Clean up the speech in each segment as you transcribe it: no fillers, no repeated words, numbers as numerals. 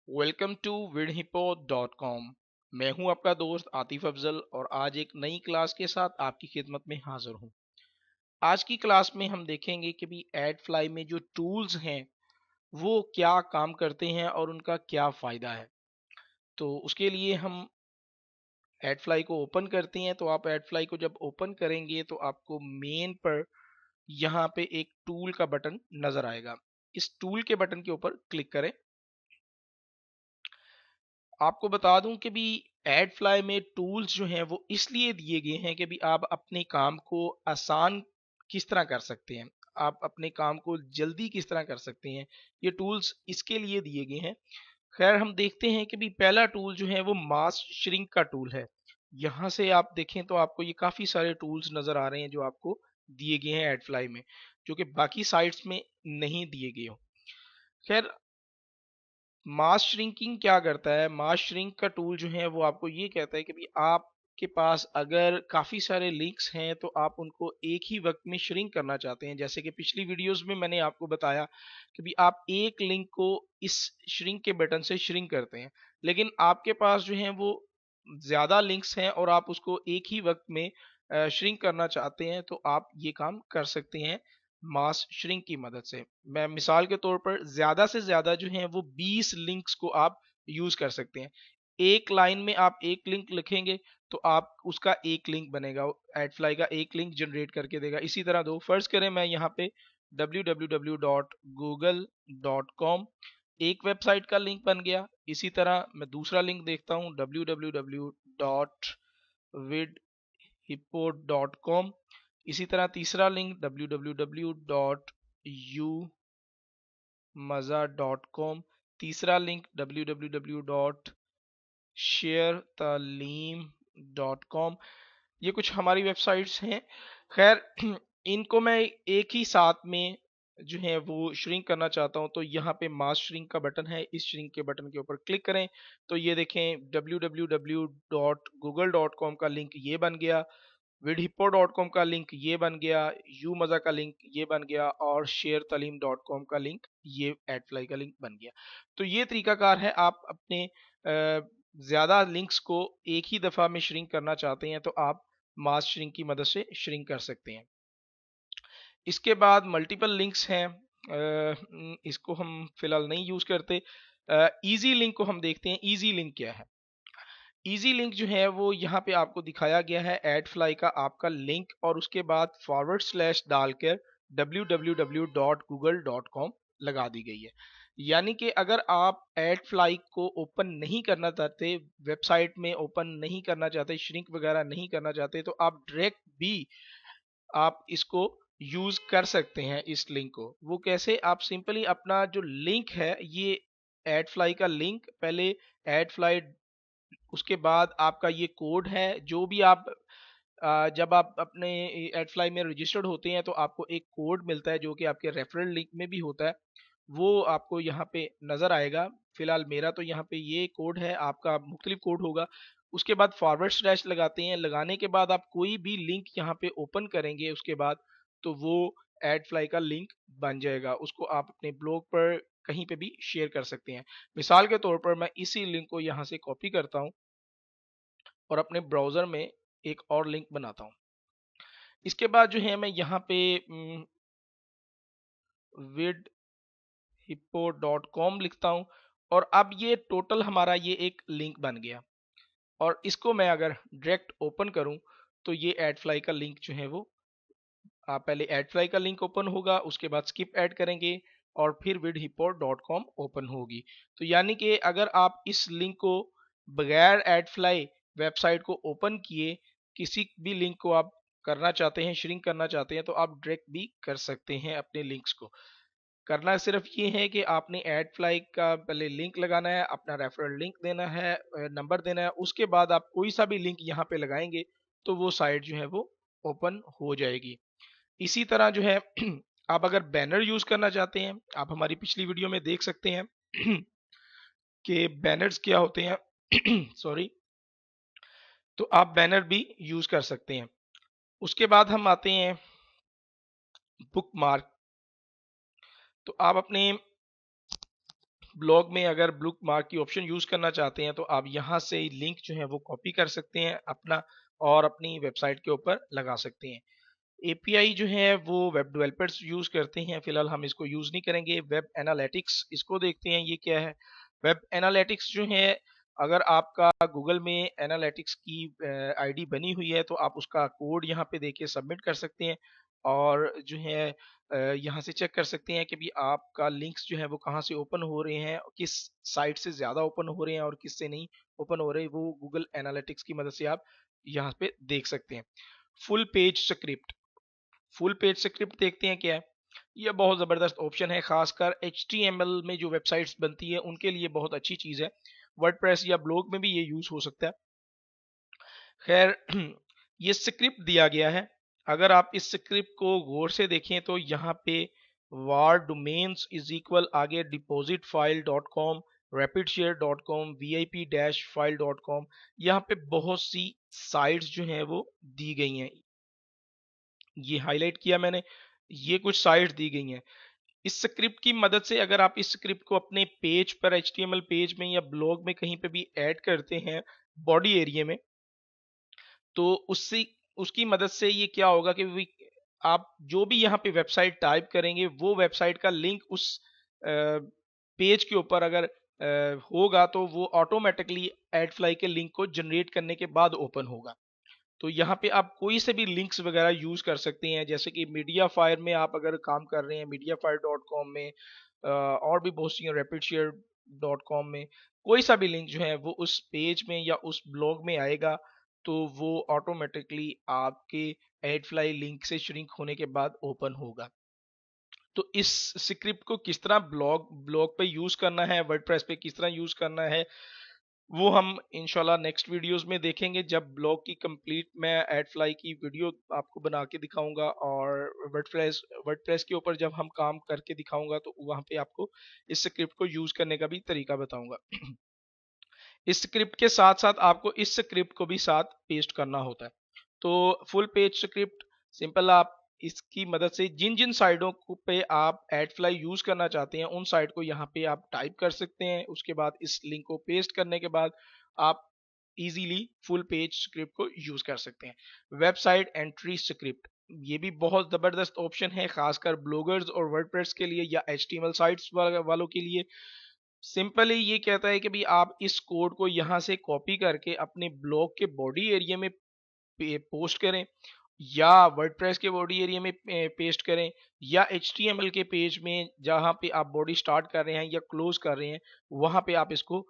Welcome to vidhippo.com। मैं हूं आपका दोस्त आतिफ अफजल और आज एक नई क्लास के साथ आपकी खिदमत में हाजिर हूं। आज की क्लास में हम देखेंगे कि भी एडफ्लाई में जो टूल्स हैं वो क्या काम करते हैं और उनका क्या फायदा है। तो उसके लिए हम एडफ्लाई को ओपन करते हैं। तो आप एडफ्लाई को जब ओपन करेंगे तो आपको मेन पर यहाँ पे एक टूल का बटन नजर आएगा। इस टूल के बटन के ऊपर क्लिक करें। आपको बता दूं कि भी एड फ्लाई में टूल्स जो हैं वो इसलिए दिए गए हैं कि भी आप अपने काम को आसान किस तरह कर सकते हैं, आप अपने काम को जल्दी किस तरह कर सकते हैं। ये टूल्स इसके लिए दिए गए हैं। खैर हम देखते हैं कि भी पहला टूल जो है वो मास श्रिंक का टूल है। यहाँ से आप देखें तो आपको ये काफी सारे टूल्स नजर आ रहे हैं जो आपको दिए गए हैं एड फ्लाई में, जो कि बाकी साइट्स में नहीं दिए गए हो। खैर मास श्रिंकिंग क्या करता है, मास श्रिंक का टूल जो है वो आपको ये कहता है कि भी आपके पास अगर काफी सारे लिंक्स हैं तो आप उनको एक ही वक्त में श्रिंक करना चाहते हैं। जैसे कि पिछली वीडियोस में मैंने आपको बताया कि भी आप एक लिंक को इस श्रिंक के बटन से श्रिंक करते हैं, लेकिन आपके पास जो है वो ज्यादा लिंक्स हैं और आप उसको एक ही वक्त में श्रिंक करना चाहते हैं, तो आप ये काम कर सकते हैं मास श्रिंक की मदद से। मैं मिसाल के तौर पर ज्यादा से ज्यादा जो है वो 20 लिंक्स को आप यूज कर सकते हैं। एक लाइन में आप एक लिंक लिखेंगे तो आप उसका एक लिंक बनेगा, एडफ्लाई का एक लिंक जनरेट करके देगा। इसी तरह दो फर्ज करें मैं यहाँ पे www.google.com एक वेबसाइट का लिंक बन गया। इसी तरह मैं दूसरा लिंक देखता हूँ www.vidhippo.com। इसी तरह तीसरा लिंक www.umaza.com। तीसरा लिंक www.sharetalim.com। ये कुछ हमारी वेबसाइट्स हैं। खैर इनको मैं एक ही साथ में जो है वो श्रिंक करना चाहता हूं, तो यहाँ पे मास श्रिंक का बटन है, इस श्रिंक के बटन के ऊपर क्लिक करें तो ये देखें www.google.com का लिंक ये बन गया, vidhippo.com का लिंक ये बन गया, यूमजा का लिंक ये बन गया और शेरतलीम.com का लिंक ये एडफ्लाई का लिंक बन गया। तो ये तरीकाकार है, आप अपने ज्यादा लिंक्स को एक ही दफा में श्रिंक करना चाहते हैं तो आप मास श्रिंक की मदद से श्रिंक कर सकते हैं। इसके बाद मल्टीपल लिंक्स हैं, इसको हम फिलहाल नहीं यूज करते। इजी लिंक को हम देखते हैं। इजी लिंक क्या है? इजी लिंक जो है वो यहाँ पे आपको दिखाया गया है एड फ्लाई का आपका लिंक और उसके बाद फॉरवर्ड स्लैश डालकर www.google.com लगा दी गई है। यानी कि अगर आप एड फ्लाई को ओपन नहीं करना चाहते, वेबसाइट में ओपन नहीं करना चाहते, श्रिंक वगैरह नहीं करना चाहते, तो आप डायरेक्ट भी आप इसको यूज कर सकते हैं। इस लिंक को वो कैसे, आप सिंपली अपना जो लिंक है ये एड फ्लाई का लिंक, पहले एड फ्लाई, उसके बाद आपका ये कोड है जो भी आप जब आप अपने एडफ्लाई में रजिस्टर्ड होते हैं तो आपको एक कोड मिलता है जो कि आपके रेफरल लिंक में भी होता है, वो आपको यहाँ पे नजर आएगा। फिलहाल मेरा तो यहाँ पे ये कोड है, आपका मुख्तलिफ कोड होगा। उसके बाद फॉरवर्ड स्लैश लगाते हैं, लगाने के बाद आप कोई भी लिंक यहाँ पे ओपन करेंगे उसके बाद तो वो एडफ्लाई का लिंक बन जाएगा। उसको आप अपने ब्लॉग पर कहीं पे भी शेयर कर सकते हैं। मिसाल के तौर पर मैं इसी लिंक को यहाँ से कॉपी करता हूँ और अपने ब्राउजर में एक और लिंक बनाता हूं। इसके बाद जो है मैं यहाँ पे vidhippo.com लिखता हूं और अब ये टोटल हमारा ये एक लिंक बन गया। और इसको मैं अगर डायरेक्ट ओपन करूं तो ये एडफ्लाई का लिंक जो है वो पहले एडफ्लाई का लिंक ओपन होगा, उसके बाद स्किप ऐड करेंगे और फिर vidhippo.com ओपन होगी। तो यानी कि अगर आप इस लिंक को बगैर एडफ्लाई वेबसाइट को ओपन किए किसी भी लिंक को आप करना चाहते हैं, श्रिंक करना चाहते हैं, तो आप डायरेक्ट भी कर सकते हैं अपने लिंक्स को। करना सिर्फ ये है कि आपने एड फ्लाई का पहले लिंक लगाना है, अपना रेफरल लिंक देना है, नंबर देना है, उसके बाद आप कोई सा भी लिंक यहाँ पे लगाएंगे तो वो साइट जो है वो ओपन हो जाएगी। इसी तरह जो है आप अगर बैनर यूज करना चाहते हैं, आप हमारी पिछली वीडियो में देख सकते हैं कि बैनर्स क्या होते हैं सॉरी। तो आप बैनर भी यूज कर सकते हैं। उसके बाद हम आते हैं बुक मार्क। तो आप अपने ब्लॉग में अगर बुक मार्क की ऑप्शन यूज करना चाहते हैं तो आप यहाँ से लिंक जो है वो कॉपी कर सकते हैं अपना, और अपनी वेबसाइट के ऊपर लगा सकते हैं। एपीआई जो है वो वेब डेवलपर्स यूज करते हैं, फिलहाल हम इसको यूज नहीं करेंगे। वेब एनालिटिक्स, इसको देखते हैं ये क्या है। वेब एनालिटिक्स जो है, अगर आपका गूगल में एनालिटिक्स की आईडी बनी हुई है तो आप उसका कोड यहाँ पे देके सबमिट कर सकते हैं, और जो है यहाँ से चेक कर सकते हैं कि भी आपका लिंक्स जो है वो कहाँ से ओपन हो रहे हैं, किस साइट से ज्यादा ओपन हो रहे हैं और किससे नहीं ओपन हो रहे, वो गूगल एनालिटिक्स की मदद से आप यहाँ पे देख सकते हैं। Full page script, full page script देखते हैं क्या है। यह बहुत जबरदस्त ऑप्शन है, खासकर HTML में जो वेबसाइट्स बनती है उनके लिए बहुत अच्छी चीज है। वर्डप्रेस या ब्लॉग में भी ये यूज हो सकता है। खैर ये स्क्रिप्ट दिया गया है, अगर आप इस स्क्रिप्ट को गौर से देखें तो यहाँ पे var domains इज इक्वल आगे deposit file dot com, rapid share dot com, VIP dash file dot com, यहाँ पे बहुत सी साइट्स जो हैं वो दी गई हैं। ये हाईलाइट किया मैंने, ये कुछ साइट्स दी गई हैं। इस स्क्रिप्ट की मदद से अगर आप इस स्क्रिप्ट को अपने पेज पर, HTML पेज में या ब्लॉग में कहीं पे भी ऐड करते हैं बॉडी एरिया में, तो उससे उसकी मदद से ये क्या होगा कि आप जो भी यहाँ पे वेबसाइट टाइप करेंगे वो वेबसाइट का लिंक उस पेज के ऊपर अगर होगा तो वो ऑटोमेटिकली एडफ्लाई के लिंक को जनरेट करने के बाद ओपन होगा। तो यहाँ पे आप कोई से भी लिंक्स वगैरह यूज कर सकते हैं, जैसे कि मीडिया फायर में आप अगर काम कर रहे हैं, मीडिया फायर डॉट कॉम में, और भी बहुत सी रैपिड शेयर डॉट कॉम में, कोई सा भी लिंक जो है वो उस पेज में या उस ब्लॉग में आएगा तो वो ऑटोमेटिकली आपके एडफ्लाई लिंक से श्रिंक होने के बाद ओपन होगा। तो इस स्क्रिप्ट को किस तरह ब्लॉग ब्लॉग पे यूज करना है, वर्डप्रेस पे किस तरह यूज करना है, वो हम इंशाल्लाह नेक्स्ट वीडियोस में देखेंगे, जब ब्लॉग की कंप्लीट मैं एडफ्लाई की वीडियो आपको बना के दिखाऊंगा, और वर्डप्रेस के ऊपर जब हम काम करके दिखाऊंगा तो वहां पे आपको इस स्क्रिप्ट को यूज करने का भी तरीका बताऊंगा। इस स्क्रिप्ट के साथ साथ आपको इस स्क्रिप्ट को भी साथ पेस्ट करना होता है। तो फुल पेज स्क्रिप्ट सिंपल, आप इसकी मदद से जिन जिन साइटों पे आप एडफ्लाई यूज करना चाहते हैं उन साइट को यहाँ पे आप टाइप कर सकते हैं, उसके बाद इस लिंक को पेस्ट करने के बाद आप इजीली फुल पेज स्क्रिप्ट को यूज कर सकते हैं। वेबसाइट एंट्री स्क्रिप्ट, ये भी बहुत जबरदस्त ऑप्शन है, खासकर ब्लॉगर्स और वर्डप्रेस के लिए या HTML साइट्स वालों के लिए। सिंपली ये कहता है कि भी आप इस कोड को यहाँ से कॉपी करके अपने ब्लॉग के बॉडी एरिया में पोस्ट करें, या वर्डप्रेस के बॉडी एरिया में पेस्ट करें, या HTML के पेज में जहाँ पे आप बॉडी स्टार्ट कर रहे हैं या क्लोज कर रहे हैं वहां पे आप इसको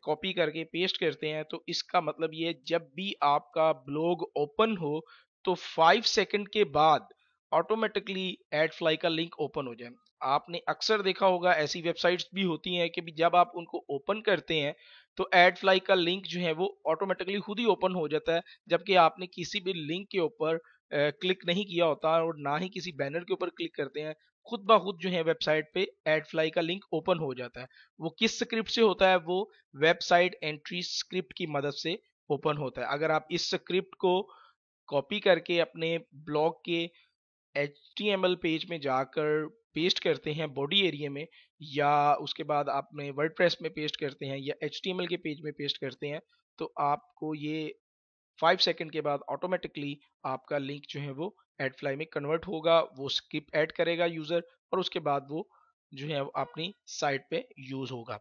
कॉपी करके पेस्ट करते हैं, तो इसका मतलब ये जब भी आपका ब्लॉग ओपन हो तो 5 सेकंड के बाद ऑटोमेटिकली एड फ्लाई का लिंक ओपन हो जाए। आपने अक्सर देखा होगा ऐसी वेबसाइट्स भी होती हैं कि भी जब आप उनको ओपन करते हैं तो एड फ्लाई का लिंक जो है वो ऑटोमेटिकली खुद ही ओपन हो जाता है, जबकि आपने किसी भी लिंक के ऊपर क्लिक नहीं किया होता और ना ही किसी बैनर के ऊपर क्लिक करते हैं, खुद ब खुद जो है वेबसाइट पे एड फ्लाई का लिंक ओपन हो जाता है। वो किस स्क्रिप्ट से होता है, वो वेबसाइट एंट्री स्क्रिप्ट की मदद से ओपन होता है। अगर आप इस स्क्रिप्ट को कॉपी करके अपने ब्लॉग के HTML पेज में जाकर पेस्ट करते हैं बॉडी एरिया में, या उसके बाद आपने वर्डप्रेस में पेस्ट करते हैं या HTML के पेज में पेस्ट करते हैं, तो आपको ये 5 सेकंड के बाद ऑटोमेटिकली आपका लिंक जो है वो एडफ्लाई में कन्वर्ट होगा, वो स्क्रिप्ट ऐड करेगा यूजर, और उसके बाद वो जो है वो अपनी साइट पे यूज होगा।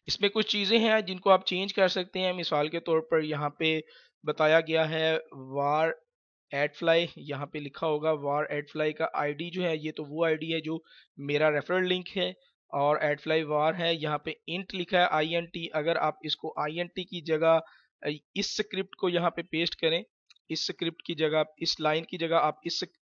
इसमें कुछ चीजें हैं जिनको आप चेंज कर सकते हैं, मिसाल के तौर पर यहाँ पे बताया गया है वार एडफ्लाई, यहाँ पे लिखा होगा वार एडफ्लाई का आईडी जो है ये तो वो आईडी है जो मेरा रेफरल लिंक है, और एडफ्लाई वार है, यहाँ पे इंट लिखा है INT, अगर आप इसको INT की जगह इस स्क्रिप्ट को यहाँ पे पेस्ट करें, इस स्क्रिप्ट की जगह, इस लाइन की जगह आप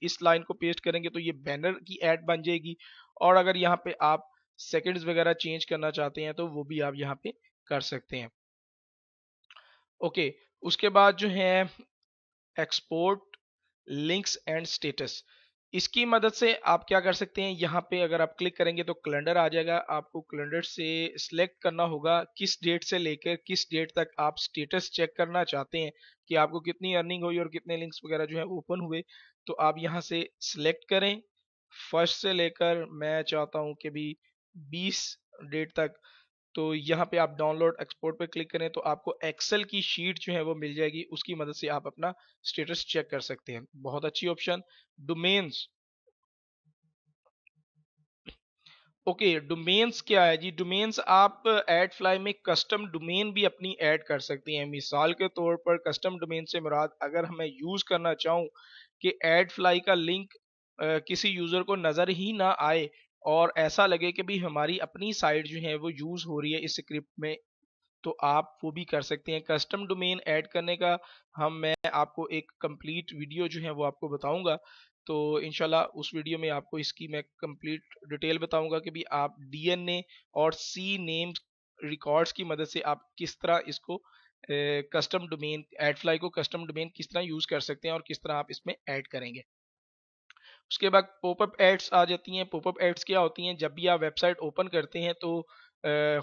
इस लाइन को पेस्ट करेंगे तो ये बैनर की एड बन जाएगी। और अगर यहाँ पे आप सेकंड्स वगैरह चेंज करना चाहते हैं तो वो भी आप यहाँ पे कर सकते हैं। ओके, उसके बाद जो है एक्सपोर्ट लिंक्स एंड स्टेटस, इसकी मदद से आप क्या कर सकते हैं, यहाँ पे अगर आप क्लिक करेंगे तो कैलेंडर आ जाएगा, आपको कैलेंडर से सिलेक्ट करना होगा किस डेट से लेकर किस डेट तक आप स्टेटस चेक करना चाहते हैं कि आपको कितनी अर्निंग हुई और कितने लिंक्स वगैरह जो है ओपन हुए। तो आप यहाँ से सिलेक्ट करें, फर्स्ट से लेकर मैं चाहता हूँ कि भी 20 डेट तक। तो यहाँ पे आप डाउनलोड एक्सपोर्ट पे क्लिक करें तो आपको एक्सेल की शीट जो है वो मिल जाएगी, उसकी मदद से आप अपना स्टेटस चेक कर सकते हैं। बहुत अच्छी ऑप्शन। डोमेन्स। ओके, डोमेन्स क्या है जी? डोमेन्स आप एड फ्लाई में कस्टम डोमेन भी अपनी ऐड कर सकती हैं। मिसाल के तौर पर कस्टम डोमेन से मुराद, अगर मैं यूज करना चाहूँ कि एड फ्लाई का लिंक किसी यूजर को नजर ही ना आए और ऐसा लगे कि भी हमारी अपनी साइट जो है वो यूज हो रही है इस स्क्रिप्ट में, तो आप वो भी कर सकते हैं। कस्टम डोमेन ऐड करने का मैं आपको एक कंप्लीट वीडियो जो है वो आपको बताऊंगा। तो इंशाल्लाह उस वीडियो में आपको इसकी मैं कंप्लीट डिटेल बताऊंगा कि भी आप डीएनए और सी नेम रिकॉर्ड्स की मदद से आप किस तरह इसको कस्टम डोमेन एडफ्लाई को कस्टम डोमेन किस तरह यूज कर सकते हैं और किस तरह आप इसमें ऐड करेंगे। उसके बाद पॉपअप एड्स आ जाती हैं। पॉपअप एड्स क्या होती हैं? जब भी आप वेबसाइट ओपन करते हैं तो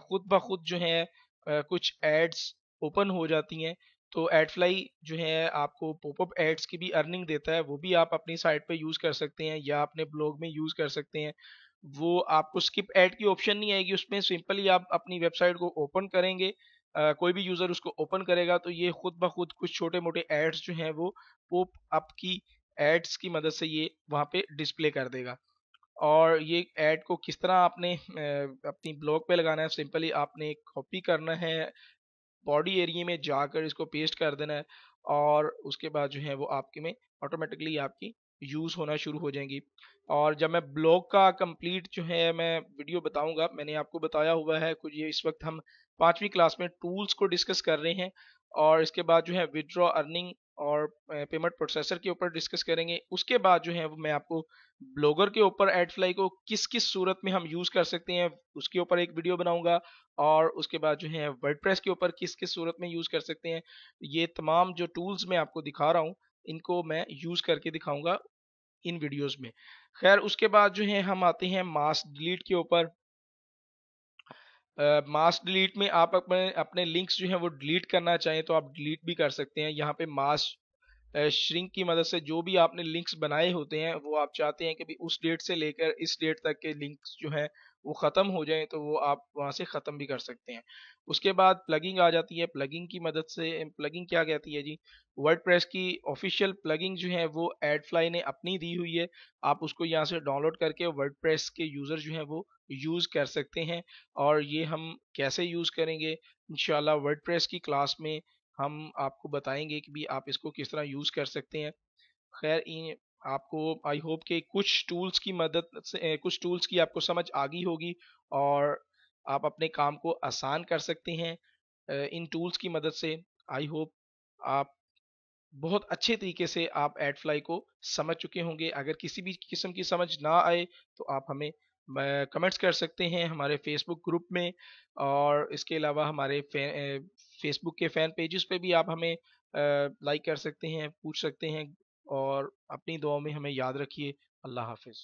खुद ब खुद जो है कुछ एड्स ओपन हो जाती हैं। तो एडफ्लाई जो है आपको पॉपअप एड्स की भी अर्निंग देता है, वो भी आप अपनी साइट पे यूज कर सकते हैं या अपने ब्लॉग में यूज कर सकते हैं। वो आपको स्किप ऐड की ऑप्शन नहीं आएगी उसमें, सिंपली आप अपनी वेबसाइट को ओपन करेंगे, कोई भी यूजर उसको ओपन करेगा तो ये खुद ब खुद कुछ छोटे मोटे एड्स जो हैं वो पॉप अप की एड्स की मदद से ये वहाँ पे डिस्प्ले कर देगा। और ये ऐड को किस तरह आपने अपनी ब्लॉग पे लगाना है? सिंपली आपने कॉपी करना है, बॉडी एरिया में जाकर इसको पेस्ट कर देना है और उसके बाद जो है वो आपके में ऑटोमेटिकली आपकी यूज होना शुरू हो जाएंगी। और जब मैं ब्लॉग का कंप्लीट जो है मैं वीडियो बताऊंगा, मैंने आपको बताया हुआ है कुछ, ये इस वक्त हम 5वीं क्लास में टूल्स को डिस्कस कर रहे हैं और इसके बाद जो है विड्रॉ अर्निंग और पेमेंट प्रोसेसर के ऊपर डिस्कस करेंगे। उसके बाद जो है वो मैं आपको ब्लॉगर के ऊपर एडफ्लाई को किस किस सूरत में हम यूज कर सकते हैं उसके ऊपर एक वीडियो बनाऊंगा। और उसके बाद जो है वर्डप्रेस के ऊपर किस किस सूरत में यूज कर सकते हैं। ये तमाम जो टूल्स मैं आपको दिखा रहा हूँ इनको मैं यूज करके दिखाऊंगा इन वीडियोस में। खैर उसके बाद जो है हम आते हैं मास डिलीट के ऊपर। मास डिलीट में आप अपने अपने लिंक्स जो हैं वो डिलीट करना चाहें तो आप डिलीट भी कर सकते हैं। यहाँ पे मास श्रिंक की मदद से जो भी आपने लिंक्स बनाए होते हैं वो आप चाहते हैं कि भी उस डेट से लेकर इस डेट तक के लिंक्स जो हैं वो ख़त्म हो जाएं, तो वो आप वहाँ से ख़त्म भी कर सकते हैं। उसके बाद प्लगिंग आ जाती है। प्लगिंग की मदद से, प्लगिंग क्या कहती है जी? वर्डप्रेस की ऑफिशियल प्लगिंग जो है वो एडफ्लाई ने अपनी दी हुई है। आप उसको यहाँ से डाउनलोड करके वर्डप्रेस के यूज़र जो हैं वो यूज़ कर सकते हैं। और ये हम कैसे यूज़ करेंगे इंशाल्लाह वर्डप्रेस की क्लास में हम आपको बताएंगे कि भी आप इसको किस तरह यूज कर सकते हैं। खैर आपको आई होप कि कुछ टूल्स की मदद से कुछ टूल्स की आपको समझ आ गई होगी और आप अपने काम को आसान कर सकते हैं इन टूल्स की मदद से। आई होप आप बहुत अच्छे तरीके से आप एडफ्लाई को समझ चुके होंगे। अगर किसी भी किस्म की समझ ना आए तो आप हमें कमेंट्स कर सकते हैं हमारे फेसबुक ग्रुप में। और इसके अलावा हमारे फेसबुक के फैन पेजेस पे भी आप हमें लाइक कर सकते हैं, पूछ सकते हैं। और अपनी दुआओं में हमें याद रखिए। अल्लाह हाफिज़।